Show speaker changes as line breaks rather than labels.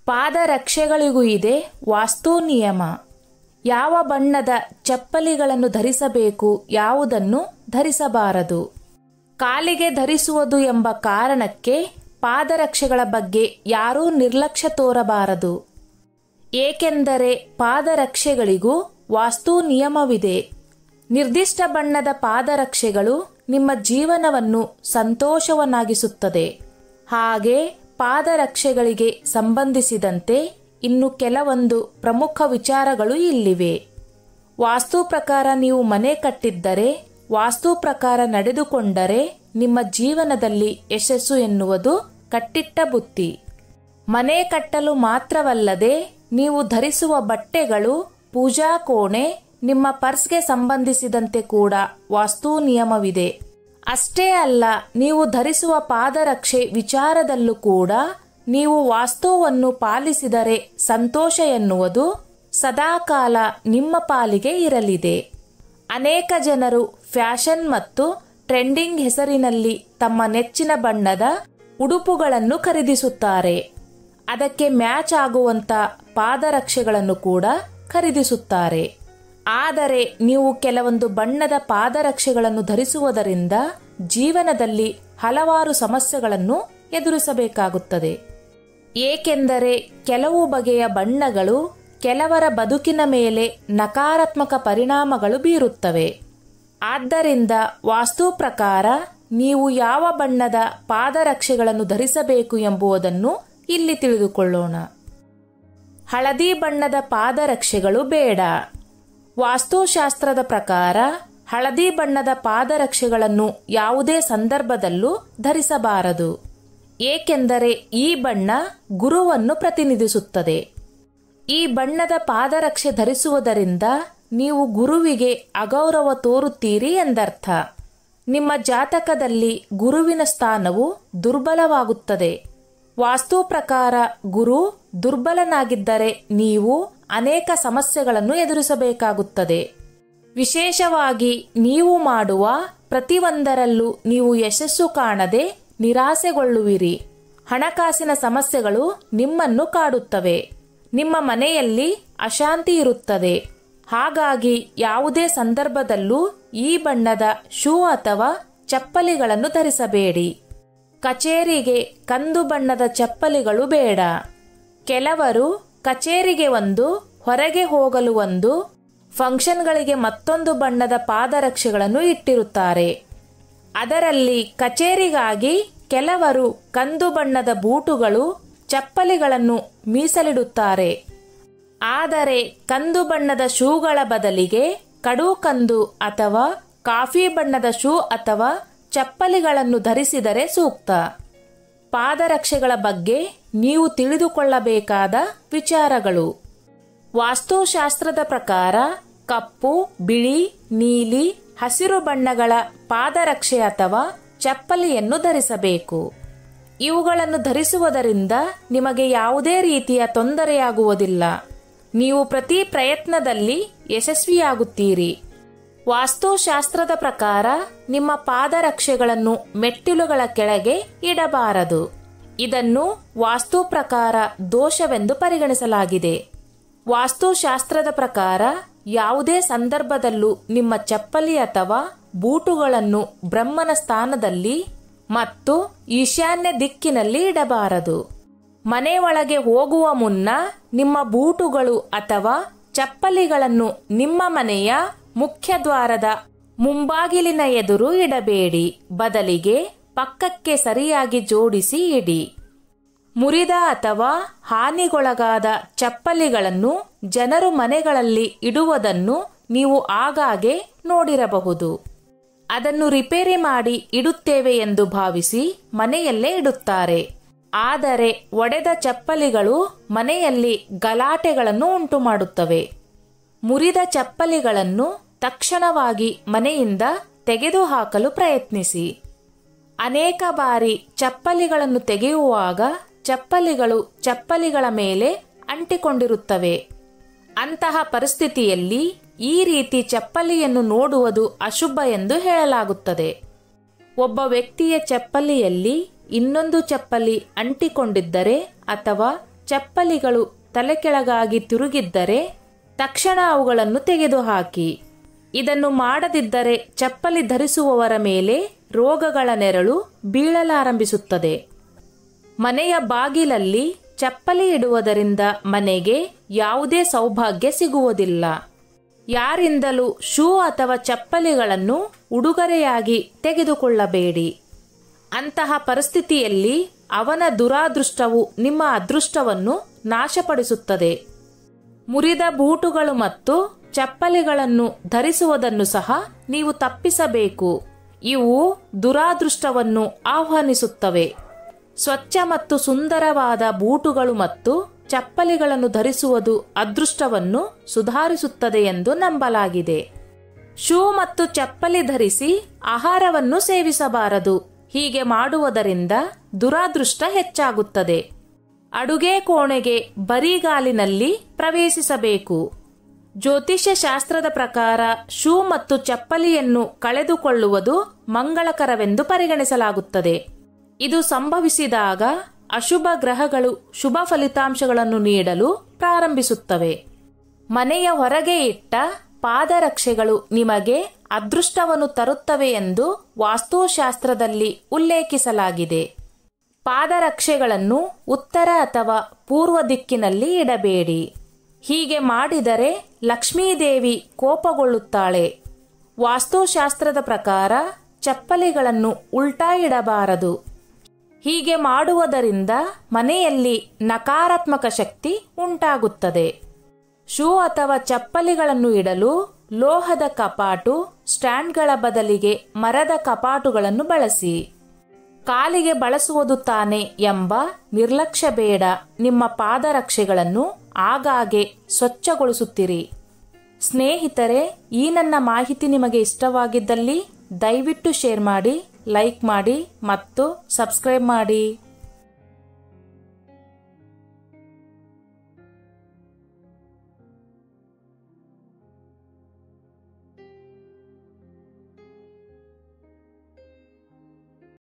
ಪಾದರಕ್ಷೆಗಳಿಗೂ ಇದೆ ವಾಸ್ತು ನಿಯಮ. ಯಾವ ಬಣ್ಣದ ಚಪ್ಪಲಿಗಳನ್ನು ಧರಿಸಬೇಕು, ಯಾವುದನ್ನು ಧರಿಸಬಾರದು. ಕಾಲಿಗೆ ಧರಿಸುವುದು ಎಂಬ ಕಾರಣಕ್ಕೆ ಪಾದರಕ್ಷೆಗಳ ಬಗ್ಗೆ ಯಾರೂ ನಿರ್ಲಕ್ಷ್ಯ ತೋರಬಾರದು. ಏಕೆಂದರೆ ಪಾದರಕ್ಷೆಗಳಿಗೂ ವಾಸ್ತು ನಿಯಮವಿದೆ. ನಿರ್ದಿಷ್ಟ ಬಣ್ಣದ ಪಾದರಕ್ಷೆಗಳು ನಿಮ್ಮ ಜೀವನವನ್ನು ಸಂತೋಷವನ್ನಾಗಿಸುತ್ತದೆ. ಹಾಗೆ ಪಾದರಕ್ಷೆಗಳಿಗೆ ಸಂಬಂಧಿಸಿದಂತೆ ಇನ್ನು ಕೆಲವೊಂದು ಪ್ರಮುಖ ವಿಚಾರಗಳು ಇಲ್ಲಿವೆ. ವಾಸ್ತು ಪ್ರಕಾರ ನೀವು ಮನೆ ಕಟ್ಟಿದ್ದರೆ, ವಾಸ್ತು ಪ್ರಕಾರ ನಡೆದುಕೊಂಡರೆ ನಿಮ್ಮ ಜೀವನದಲ್ಲಿ ಯಶಸ್ಸು ಎನ್ನುವುದು ಕಟ್ಟಿಟ್ಟ ಬುತ್ತಿ. ಮನೆ ಕಟ್ಟಲು ಮಾತ್ರವಲ್ಲದೆ ನೀವು ಧರಿಸುವ ಬಟ್ಟೆಗಳು, ಪೂಜಾ ಕೋಣೆ, ನಿಮ್ಮ ಪರ್ಸ್ಗೆ ಸಂಬಂಧಿಸಿದಂತೆ ಕೂಡ ವಾಸ್ತು ನಿಯಮವಿದೆ. ಅಷ್ಟೇ ಅಲ್ಲ, ನೀವು ಧರಿಸುವ ಪಾದರಕ್ಷೆ ವಿಚಾರದಲ್ಲೂ ಕೂಡ ನೀವು ವಾಸ್ತುವನ್ನು ಪಾಲಿಸಿದರೆ ಸಂತೋಷ ಎನ್ನುವುದು ಸದಾಕಾಲ ನಿಮ್ಮ ಪಾಲಿಗೆ ಇರಲಿದೆ. ಅನೇಕ ಜನರು ಫ್ಯಾಷನ್ ಮತ್ತು ಟ್ರೆಂಡಿಂಗ್ ಹೆಸರಿನಲ್ಲಿ ತಮ್ಮ ನೆಚ್ಚಿನ ಬಣ್ಣದ ಉಡುಪುಗಳನ್ನು ಖರೀದಿಸುತ್ತಾರೆ. ಅದಕ್ಕೆ ಮ್ಯಾಚ್ ಆಗುವಂತ ಪಾದರಕ್ಷೆಗಳನ್ನು ಕೂಡ ಖರೀದಿಸುತ್ತಾರೆ. ಆದರೆ ನೀವು ಕೆಲವೊಂದು ಬಣ್ಣದ ಪಾದರಕ್ಷೆಗಳನ್ನು ಧರಿಸುವುದರಿಂದ ಜೀವನದಲ್ಲಿ ಹಲವಾರು ಸಮಸ್ಯೆಗಳನ್ನು ಎದುರಿಸಬೇಕಾಗುತ್ತದೆ. ಏಕೆಂದರೆ ಕೆಲವು ಬಗೆಯ ಬಣ್ಣಗಳು ಕೆಲವರ ಬದುಕಿನ ಮೇಲೆ ನಕಾರಾತ್ಮಕ ಪರಿಣಾಮಗಳು ಬೀರುತ್ತವೆ. ಆದ್ದರಿಂದ ವಾಸ್ತು ಪ್ರಕಾರ ನೀವು ಯಾವ ಬಣ್ಣದ ಪಾದರಕ್ಷೆಗಳನ್ನು ಧರಿಸಬೇಕು ಎಂಬುದನ್ನು ಇಲ್ಲಿ ತಿಳಿದುಕೊಳ್ಳೋಣ. ಹಳದಿ ಬಣ್ಣದ ಪಾದರಕ್ಷೆಗಳು ಬೇಡ. ವಾಸ್ತುಶಾಸ್ತ್ರದ ಪ್ರಕಾರ ಹಳದಿ ಬಣ್ಣದ ಪಾದರಕ್ಷೆಗಳನ್ನು ಯಾವುದೇ ಸಂದರ್ಭದಲ್ಲೂ ಧರಿಸಬಾರದು. ಏಕೆಂದರೆ ಈ ಬಣ್ಣ ಗುರುವನ್ನು ಪ್ರತಿನಿಧಿಸುತ್ತದೆ. ಈ ಬಣ್ಣದ ಪಾದರಕ್ಷೆ ಧರಿಸುವುದರಿಂದ ನೀವು ಗುರುವಿಗೆ ಅಗೌರವ ತೋರುತ್ತೀರಿ ಎಂದರ್ಥ. ನಿಮ್ಮ ಜಾತಕದಲ್ಲಿ ಗುರುವಿನ ಸ್ಥಾನವು ದುರ್ಬಲವಾಗುತ್ತದೆ. ವಾಸ್ತು ಪ್ರಕಾರ ಗುರು ದುರ್ಬಲನಾಗಿದ್ದರೆ ನೀವು ಅನೇಕ ಸಮಸ್ಯೆಗಳನ್ನು ಎದುರಿಸಬೇಕಾಗುತ್ತದೆ. ವಿಶೇಷವಾಗಿ ನೀವು ಮಾಡುವ ಪ್ರತಿಯೊಂದರಲ್ಲೂ ನೀವು ಯಶಸ್ಸು ಕಾಣದೆ ನಿರಾಸೆಗೊಳ್ಳುವಿರಿ. ಹಣಕಾಸಿನ ಸಮಸ್ಯೆಗಳು ನಿಮ್ಮನ್ನು ಕಾಡುತ್ತವೆ. ನಿಮ್ಮ ಮನೆಯಲ್ಲಿ ಅಶಾಂತಿ ಇರುತ್ತದೆ. ಹಾಗಾಗಿ ಯಾವುದೇ ಸಂದರ್ಭದಲ್ಲೂ ಈ ಬಣ್ಣದ ಶೂ ಅಥವಾ ಚಪ್ಪಲಿಗಳನ್ನು ಧರಿಸಬೇಡಿ. ಕಚೇರಿಗೆ ಕಂದು ಬಣ್ಣದ ಚಪ್ಪಲಿಗಳು ಬೇಡ. ಕೆಲವರು ಕಚೇರಿಗೆ ಒಂದು, ಹೊರಗೆ ಹೋಗಲು ಒಂದು, ಫಂಕ್ಷನ್ಗಳಿಗೆ ಮತ್ತೊಂದು ಬಣ್ಣದ ಪಾದರಕ್ಷೆಗಳನ್ನು ಇಟ್ಟಿರುತ್ತಾರೆ. ಅದರಲ್ಲಿ ಕಚೇರಿಗಾಗಿ ಕೆಲವರು ಕಂದು ಬಣ್ಣದ ಬೂಟುಗಳು, ಚಪ್ಪಲಿಗಳನ್ನು ಮೀಸಲಿಡುತ್ತಾರೆ. ಆದರೆ ಕಂದು ಬಣ್ಣದ ಶೂಗಳ ಬದಲಿಗೆ ಕಡು ಕಂದು ಅಥವಾ ಕಾಫಿ ಬಣ್ಣದ ಶೂ ಅಥವಾ ಚಪ್ಪಲಿಗಳನ್ನು ಧರಿಸಿದರೆ ಸೂಕ್ತ. ಪಾದರಕ್ಷೆಗಳ ಬಗ್ಗೆ ನೀವು ತಿಳಿದುಕೊಳ್ಳಬೇಕಾದ ವಿಚಾರಗಳು. ವಾಸ್ತುಶಾಸ್ತ್ರದ ಪ್ರಕಾರ ಕಪ್ಪು, ಬಿಳಿ, ನೀಲಿ, ಹಸಿರು ಬಣ್ಣಗಳ ಪಾದರಕ್ಷೆ ಅಥವಾ ಚಪ್ಪಲಿಯನ್ನು ಧರಿಸಬೇಕು. ಇವುಗಳನ್ನು ಧರಿಸುವುದರಿಂದ ನಿಮಗೆ ಯಾವುದೇ ರೀತಿಯ ತೊಂದರೆಯಾಗುವುದಿಲ್ಲ. ನೀವು ಪ್ರತಿ ಪ್ರಯತ್ನದಲ್ಲಿ ಯಶಸ್ವಿಯಾಗುತ್ತೀರಿ. ವಾಸ್ತುಶಾಸ್ತ್ರದ ಪ್ರಕಾರ ನಿಮ್ಮ ಪಾದರಕ್ಷೆಗಳನ್ನು ಮೆಟ್ಟಿಲುಗಳ ಕೆಳಗೆ ಇಡಬಾರದು. ಇದನ್ನು ವಾಸ್ತು ಪ್ರಕಾರ ದೋಷವೆಂದು ಪರಿಗಣಿಸಲಾಗಿದೆ. ವಾಸ್ತುಶಾಸ್ತ್ರದ ಪ್ರಕಾರ ಯಾವುದೇ ಸಂದರ್ಭದಲ್ಲೂ ನಿಮ್ಮ ಚಪ್ಪಲಿ ಅಥವಾ ಬೂಟುಗಳನ್ನು ಬ್ರಹ್ಮನ ಸ್ಥಾನದಲ್ಲಿ ಮತ್ತು ಈಶಾನ್ಯ ದಿಕ್ಕಿನಲ್ಲಿ ಇಡಬಾರದು. ಮನೆ ಒಳಗೆ ಹೋಗುವ ಮುನ್ನ ನಿಮ್ಮ ಬೂಟುಗಳು ಅಥವಾ ಚಪ್ಪಲಿಗಳನ್ನು ನಿಮ್ಮ ಮನೆಯ ಮುಖ್ಯ ದ್ವಾರದ ಮುಂಬಾಗಿಲಿನ ಎದುರು ಇಡಬೇಡಿ. ಬದಲಿಗೆ ಪಕ್ಕಕ್ಕೆ ಸರಿಯಾಗಿ ಜೋಡಿಸಿ ಇಡಿ. ಮುರಿದ ಅಥವಾ ಹಾನಿಗೊಳಗಾದ ಚಪ್ಪಲಿಗಳನ್ನು ಜನರು ಮನೆಗಳಲ್ಲಿ ಇಡುವುದನ್ನು ನೀವು ಆಗಾಗ್ಗೆ ನೋಡಿರಬಹುದು. ಅದನ್ನು ರಿಪೇರಿ ಮಾಡಿ ಇಡುತ್ತೇವೆ ಎಂದು ಭಾವಿಸಿ ಮನೆಯಲ್ಲೇ ಇಡುತ್ತಾರೆ. ಆದರೆ ಒಡೆದ ಚಪ್ಪಲಿಗಳು ಮನೆಯಲ್ಲಿ ಗಲಾಟೆಗಳನ್ನು ಉಂಟು ಮಾಡುತ್ತವೆ. ಮುರಿದ ಚಪ್ಪಲಿಗಳನ್ನು ತಕ್ಷಣವಾಗಿ ಮನೆಯಿಂದ ತೆಗೆದುಹಾಕಲು ಪ್ರಯತ್ನಿಸಿ. ಅನೇಕ ಬಾರಿ ಚಪ್ಪಲಿಗಳನ್ನು ತೆಗೆಯುವಾಗ ಚಪ್ಪಲಿಗಳು ಚಪ್ಪಲಿಗಳ ಮೇಲೆ ಅಂಟಿಕೊಂಡಿರುತ್ತವೆ. ಅಂತಹ ಪರಿಸ್ಥಿತಿಯಲ್ಲಿ ಈ ರೀತಿ ಚಪ್ಪಲಿಯನ್ನು ನೋಡುವುದು ಅಶುಭ ಎಂದು ಹೇಳಲಾಗುತ್ತದೆ. ಒಬ್ಬ ವ್ಯಕ್ತಿಯ ಚಪ್ಪಲಿಯಲ್ಲಿ ಇನ್ನೊಂದು ಚಪ್ಪಲಿ ಅಂಟಿಕೊಂಡಿದ್ದರೆ ಅಥವಾ ಚಪ್ಪಲಿಗಳು ತಲೆ ಕೆಳಗಾಗಿ ತಿರುಗಿದ್ದರೆ ತಕ್ಷಣ ಅವುಗಳನ್ನು ತೆಗೆದುಹಾಕಿ. ಇದನ್ನು ಮಾಡದಿದ್ದರೆ ಚಪ್ಪಲಿ ಧರಿಸುವವರ ಮೇಲೆ ರೋಗಗಳ ನೆರಳು ಬೀಳಲಾರಂಭಿಸುತ್ತದೆ. ಮನೆಯ ಬಾಗಿಲಲ್ಲಿ ಚಪ್ಪಲಿ ಇಡುವುದರಿಂದ ಮನೆಗೆ ಯಾವುದೇ ಸೌಭಾಗ್ಯ ಸಿಗುವುದಿಲ್ಲ. ಯಾರಿಂದಲೂ ಶೂ ಅಥವಾ ಚಪ್ಪಲಿಗಳನ್ನು ಉಡುಗೊರೆಯಾಗಿ ತೆಗೆದುಕೊಳ್ಳಬೇಡಿ. ಅಂತಹ ಪರಿಸ್ಥಿತಿಯಲ್ಲಿ ಅವನ ದುರಾದೃಷ್ಟವು ನಿಮ್ಮ ಅದೃಷ್ಟವನ್ನು ನಾಶಪಡಿಸುತ್ತದೆ. ಮುರಿದ ಬೂಟುಗಳು ಮತ್ತು ಚಪ್ಪಲಿಗಳನ್ನು ಧರಿಸುವುದನ್ನು ಸಹ ನೀವು ತಪ್ಪಿಸಬೇಕು. ಇವು ದುರಾದೃಷ್ಟವನ್ನು ಆಹ್ವಾನಿಸುತ್ತವೆ. ಸ್ವಚ್ಛ ಮತ್ತು ಸುಂದರವಾದ ಬೂಟುಗಳು ಮತ್ತು ಚಪ್ಪಲಿಗಳನ್ನು ಧರಿಸುವುದು ಅದೃಷ್ಟವನ್ನು ಸುಧಾರಿಸುತ್ತದೆ ಎಂದು ನಂಬಲಾಗಿದೆ. ಶೂ ಮತ್ತು ಚಪ್ಪಲಿ ಧರಿಸಿ ಆಹಾರವನ್ನು ಸೇವಿಸಬಾರದು. ಹೀಗೆ ಮಾಡುವುದರಿಂದ ದುರಾದೃಷ್ಟ ಹೆಚ್ಚಾಗುತ್ತದೆ. ಅಡುಗೆ ಕೋಣೆಗೆ ಬರಿಗಾಲಿನಲ್ಲಿ ಪ್ರವೇಶಿಸಬೇಕು. ಜ್ಯೋತಿಷ್ಯ ಶಾಸ್ತ್ರದ ಪ್ರಕಾರ ಶೂ ಮತ್ತು ಚಪ್ಪಲಿಯನ್ನು ಕಳೆದುಕೊಳ್ಳುವುದು ಮಂಗಳಕರವೆಂದು ಪರಿಗಣಿಸಲಾಗುತ್ತದೆ. ಇದು ಸಂಭವಿಸಿದಾಗ ಅಶುಭ ಗ್ರಹಗಳು ಶುಭ ಫಲಿತಾಂಶಗಳನ್ನು ನೀಡಲು ಪ್ರಾರಂಭಿಸುತ್ತವೆ. ಮನೆಯ ಹೊರಗೆ ಇಟ್ಟ ಪಾದರಕ್ಷೆಗಳು ನಿಮಗೆ ಅದೃಷ್ಟವನ್ನು ತರುತ್ತವೆ ಎಂದು ವಾಸ್ತುಶಾಸ್ತ್ರದಲ್ಲಿ ಉಲ್ಲೇಖಿಸಲಾಗಿದೆ. ಪಾದರಕ್ಷೆಗಳನ್ನು ಉತ್ತರ ಅಥವಾ ಪೂರ್ವ ದಿಕ್ಕಿನಲ್ಲಿ ಇಡಬೇಡಿ. ಹೀಗೆ ಮಾಡಿದರೆ ಲಕ್ಷ್ಮೀದೇವಿ ಕೋಪಗೊಳ್ಳುತ್ತಾಳೆ. ವಾಸ್ತುಶಾಸ್ತ್ರದ ಪ್ರಕಾರ ಚಪ್ಪಲಿಗಳನ್ನು ಉಲ್ಟಾ ಇಡಬಾರದು. ಹೀಗೆ ಮಾಡುವುದರಿಂದ ಮನೆಯಲ್ಲಿ ನಕಾರಾತ್ಮಕ ಶಕ್ತಿ ಉಂಟಾಗುತ್ತದೆ. ಶೂ ಅಥವಾ ಚಪ್ಪಲಿಗಳನ್ನು ಇಡಲು ಲೋಹದ ಕಪಾಟು, ಸ್ಟ್ಯಾಂಡ್ಗಳ ಬದಲಿಗೆ ಮರದ ಕಪಾಟುಗಳನ್ನು ಬಳಸಿ. ಕಾಲಿಗೆ ಬಳಸುವುದು ತಾನೆ ಎಂಬ ನಿರ್ಲಕ್ಷ್ಯ ಬೇಡ. ನಿಮ್ಮ ಪಾದರಕ್ಷೆಗಳನ್ನು ಆಗಾಗ್ಗೆ ಸ್ವಚ್ಛಗೊಳಿಸುತ್ತಿರಿ. ಸ್ನೇಹಿತರೆ, ಈ ನನ್ನ ಮಾಹಿತಿ ನಿಮಗೆ ಇಷ್ಟವಾಗಿದ್ದಲ್ಲಿ ದಯವಿಟ್ಟು ಶೇರ್ ಮಾಡಿ, ಲೈಕ್ ಮಾಡಿ ಮತ್ತು ಸಬ್ಸ್ಕ್ರೈಬ್ ಮಾಡಿ.